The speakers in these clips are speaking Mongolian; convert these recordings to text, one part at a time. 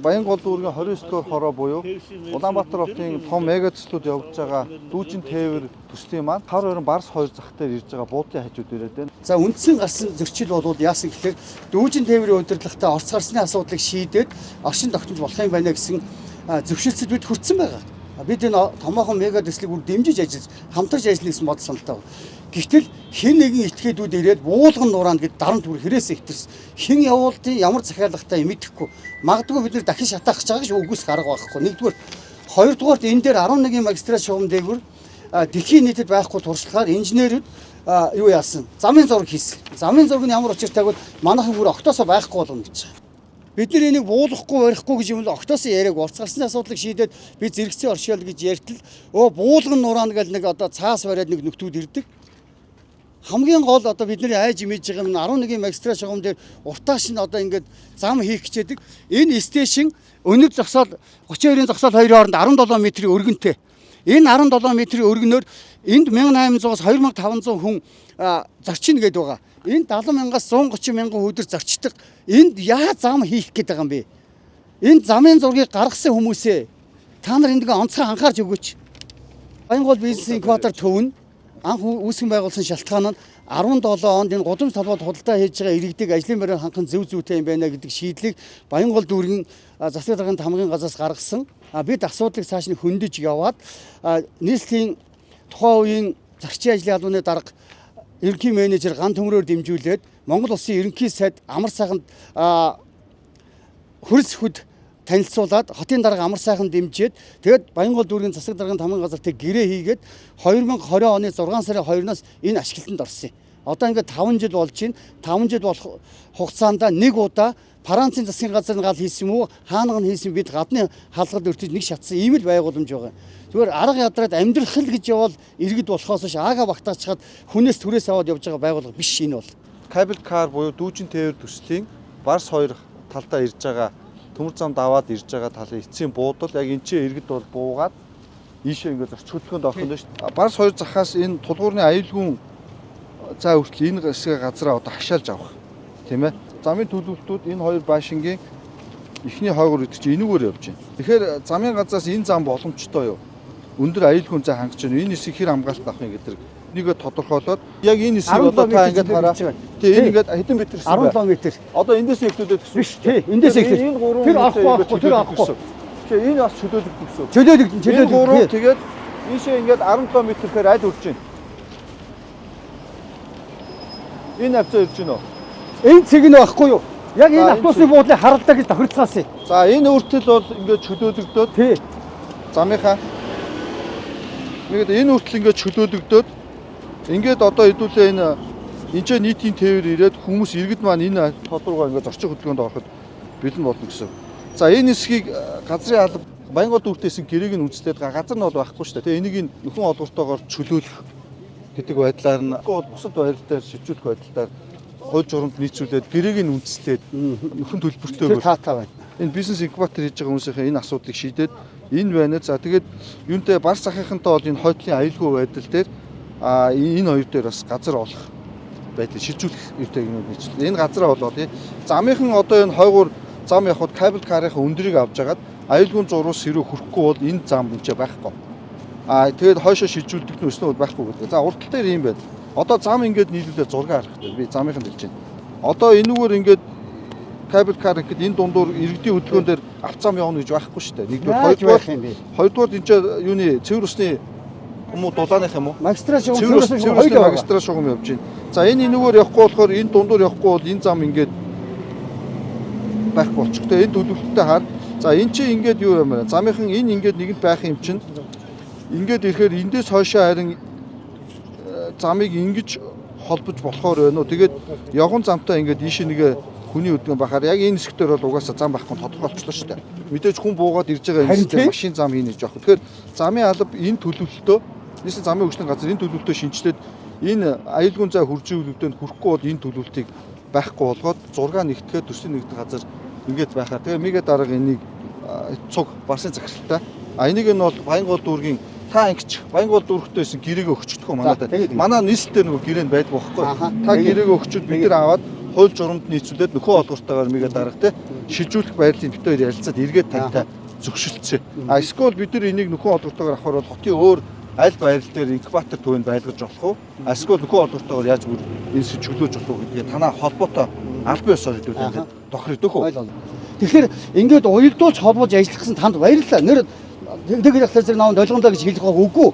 Баянгол дүүргийн 29 дугаар хороо буюу Улаанбаатар хотын том мега төслүүд явагдаж байгаа дүүжин тээвэр төслийн маань хар өрн барс 2 зах дээр ирж байгаа буудлын хажууд ирээд байна. За үндсэн гарсан зөрчил бол яасан гэхээр дүүжин тээврийн удирдлагатай орц гарсны асуудлыг шийдээд оршин тогтмол болох юм байна гэсэн зөвшөөрлөд бид хүрсэн байгаа. Бид энэ томоохон мега төслийг бүр дэмжиж ажиллаж хамтарч ажиллана гэсэн бодол саналтай байна. Гэхдээ хэн нэгэн этгээдүүд ирээд буулган нураана гэд дарамт бүр хэрэгсээ хитэрсэн. Хэн явуулдیں ямар захиалгатай мэдэхгүй. Магадгүй бид нар дахин шатаах гэж байгаа ч үгүйс гарга байхгүй. Нэгдүгээр, хоёрдугаарт энэ дээр 11 магистрат шугам дээгүүр дэлхийн нийтэд байхгүй туршлагаар инженерүүд юу яасан? Замын зураг хийсэн. Замын зураг нь ямар учиртайг бол манайхан бүр октоосоо байхгүй болгоно гэж байгаа. Бид нар энийг буулгахгүй барихгүй гэж юм л октоосын яриаг урт гарсны асуудлыг шийдээд би зэрэгцээ оршиол гэж ярьтал буулган нураана гэл нэг одоо цаас бариад нэг нөхдүүд ирдэг. Хамгийн гол одоо бидний айж имиж байгаа нь 11 магистрат шугам дээр уртааш нь одоо ингээд зам хийх гэжээдэг. Энэ стейшн өнөг зогсоол 32-ын зогсоол 2-ын хооронд 17 метрийн өргөнтэй. Энэ 17 метрийн өргөнөөр энд 1800-аас 2500 хүн зорчино гэдэг байгаа. Энд 70,000-аас 130,000 өдөр зорчдог. Энд яа зам хийх гээд байгаа юм бэ? Энэ замын зургийг гаргасан хүмүүсээ та нар эндгээ онцгой анхаарч өгөөч. Баянгол бизнес инкубатор төвн анх үүсгэн байгуулсан шалтгаан нь 17 онд энэ гудамж толгойд худалдаа хийж байгаа иргэдэг ажлын байраар хангах зөв зүйтэй юм байна гэдэг шийдлийг Баянгол дүүргийн засаг дарганд хамгийн газраас гаргасан. Бид асуудлыг цааш нь хөндөж яваад нийслэлийн тухайн үеийн зарчийн ажлын албаны дарга ерөнхий менежер ган төмрөөр дэмжүүлээд Монгол Улсын ерөнхий сайд амар сайханд хөрс хөд танилцуулаад хотын дарга амар сайхан дэмжиж тэгээд Баянгол дүүргийн засаг дарганд хамгийн газартай гэрээ хийгээд 2020 оны 6 сарын 2-наас энэ ашиглалтанд орсон юм. Одоо ингээд 5 жил болж байна. 5 жил болох хугацаанд нэг удаа Францын засгийн газрын гал хийсэн юм уу, хаанаг нь хийсэн бид гадны хаалгад өртөж нэг шатсан ийм л байгууламж байгаа. Зүгээр арга ядраад амьдрах л гэж явал иргэд болохоос ш ага багтаачаад хүнээс түрээс аваад явж байгаа байгууллага биш энэ бол. Кабель кар буюу дүүжин тээвэр төслийн барс 2 талдаа ирж байгаа төмөр замд аваад ирж байгаа талын эцсийн буудал яг энэ чинь иргэд бол буугаад ийшээ ингээд зорч хөдөлгөөнд орох нь шүү дээ. Барс 2 захаас энэ тулгуурны аюулгүй заа хүртэл энэ хэсэг газараа одоо хашаалж авах тийм ээ. Замын төлөвлөлтүүд энэ хоёр баашингийн эхний хойгоор идэх чинь энүүгээр явж байна. Тэгэхээр замын газраас энэ зам боломжтой юу? Өндөр аюулгүй заа хангаж байна. Энэ хэсгийг хэр хамгаалт авах юм гэдэг нэгэ тодорхойлоод яг энэ хэсгийг одоо та ингээд хараа. Тий энэ ингээд хэдэн метр гэсэн бэ? 17 метр. Одоо эндээс эхлүүлээд гэсэн биш тий. Эндээс эхлээ. Тэр авахгүй тэр авахгүй. Тэгэхээр энэ бас чөлөөлөгдсөн гэсэн. Чөлөөлөгдсөн. Тэгээд ийшээ ингээд 17 метрээр аль үрж байна? Энэ авцаа ирж байна уу? Энэ цэг нь байхгүй юу? Яг энэ автобусны буудлыг харалдаа гэж тохирцгаасан юм. За энэ үртэл бол ингээд чөлөөлөгдөөд тий. Замынхаа ингээд энэ үртэл ингээд чөлөөлөгдөөд ингээд одоо хэдүүлээ энэ ч нийтийн тээвэр ирээд хүмүүс иргэд маань энэ тодоргой ингээд зорчих хөдөлгөөнд ороход бэлэн болно гэсэн. За энэ хэсгийг газрын алба Баянгол дүүртээсэн гэрээг нь үндэслээд газар нь бол байхгүй шүү дээ. Тэгээ энийг нөхөн олбортоогоор чөлөөлөх гэдэг байдлаар нь бусад байр дээр шилжүүлэх байдлаар хууль журамд нийцүүлээд гэрээг нь үндэслээд нөхөн төлбөртэй таатай байна. Энэ бизнес инкубатор хийж байгаа хүмүүсийн энэ асуудлыг шийдээд энэ байна. За тэгээд юунтэй барс захийнхантай бол энэ хойдлын аюулгүй байдал дээр энэ хоёр дээр бас газар олох байдлыг шилжүүлэх юутай юм bijлээ. Энэ газараа болоод замынхан одоо энэ хойгуур зам явахад кабель карынхаа өндрийг авч агаад аюулгүй зурус хэрэг хүрхгүй бол энэ зам энэ байхгүй. Тэгээд хойшоо шилжүүлдэг нь өснө байхгүй гэдэг. За уртал дээр юм байна. Одоо зам ингээд нийлүүлээд зураг харах хэрэгтэй. Би замынханд хэлж байна. Одоо энүүгээр ингээд кабель кар гэхэд энэ дундуур иргэдийн хөдөлгөөн дээр авцам явна гэж байхгүй шүү дээ. Нэгдүгээр хоёрдугаар энэ чинь юуны цэвэр усны юм уу дулааных юм уу? Магистрат шугам магистрат шугам явж байна. За энэ энүүгээр явахгүй болохоор энэ дундуур явахгүй бол энэ зам ингээд байхгүй болчих. Тэгээ энэ төлөвлөлтөд хаад за энэ чинь ингээд юу юм бэ? Замынхан энэ ингээд нэгэнт байх юм чинь ингээд ирэхээр эндээс хойшоо харин замыг ингэж холбож болохоор байна уу. Тэгээд явган замтаа ингээд ийшээ нэгэ хүний өдгөн бахаар яг энэ хэсгээр бол угаасаа зам байхгүй тодорхойлчихлоо шүү дээ. Мэдээж хүн буугаад ирж байгаа юм шиг машин зам хийнэ жоох. Тэгэхээр замын алба энэ төлөвлөлтөө нийслэл замын хөгжлийн газар энэ төлөвлөлтөө шинжилээд энэ аюулгүй зай хуржүүлэлтэнд хүрэхгүй бол энэ төлөвлөлтийг байхгүй болгоод зураг нэгтгэхэд төслийн нэгдэх газар ингээд байхаа. Тэгээ мега дарга энийг цуг барсын захиралтай. Энийг нь бол Баянгол дүүргийн та ингэж Баянгол дүүргтээсэн гэрээгээ өгчдөг хөө манайдаа. Манай нийслэлээр нөгөө гэрээ нь байдаг байхгүй. Та гэрээгээ өгчөд бид нар аваад хууль журамд нийцүүлээд нөхөн олгортойгоор мигээ дарга те шилжүүлэх байрлалын бит хоёр ярилцаад эргээд тантай зөвшөлдсөн. А эсвэл бид нар энийг нөхөн олгортойгоор авахар бол хотын өөр аль байрал дээр инкубатор төвөнд байлгаж болох уу? Эсвэл нөхөн олгортойгоор яаж бүр энэ чиглүүлж болох уу гэдгийг танаа холбоотой аль бие ёсоор хэлүүлээд тохирдог уу? Тэгэхээр ингээд уялдуулж холбож ажилласан танд баярлалаа. Нэр тэгээд хэлсэн наанд ойлгомжтой гэж хэлэх үгүй.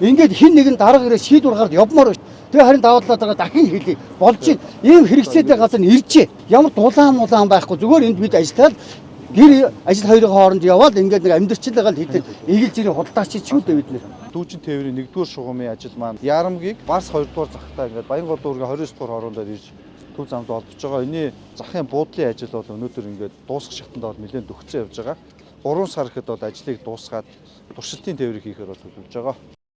Ингээд хин нэгэн дарга ирээ шийдвэр гаргад явмаар. Тэгээ харин даваад байгаа дахин хэлий. Болж чинь ийм хэрэгцээтэй газар нь иржээ. Ямар дулаан байхгүй зүгээр энд бид ажиллаад гэр ажил хоёрын хооронд яваад ингээд нэг амьдрчлаагаа хийдэг эгэлж ирэх худалдаач ч шүү дээ бид нэр. Дүүжин тээврийн 1-р шугамын ажил маань Ярамгийг Барс 2-р захтаа ингээд Баянгол дүүргийн 29 дугаар хорондоор ирж төв замд олдож байгаа. Энийн захын буудлын ажил бол өнөөдөр ингээд дуусах шатанд бол нэлээд дөгцөн явж байгаа. 3 сар ихэд бол ажлыг дуусгаад туршилтын тээврийг хийхээр бол төлөвлөж байгаа.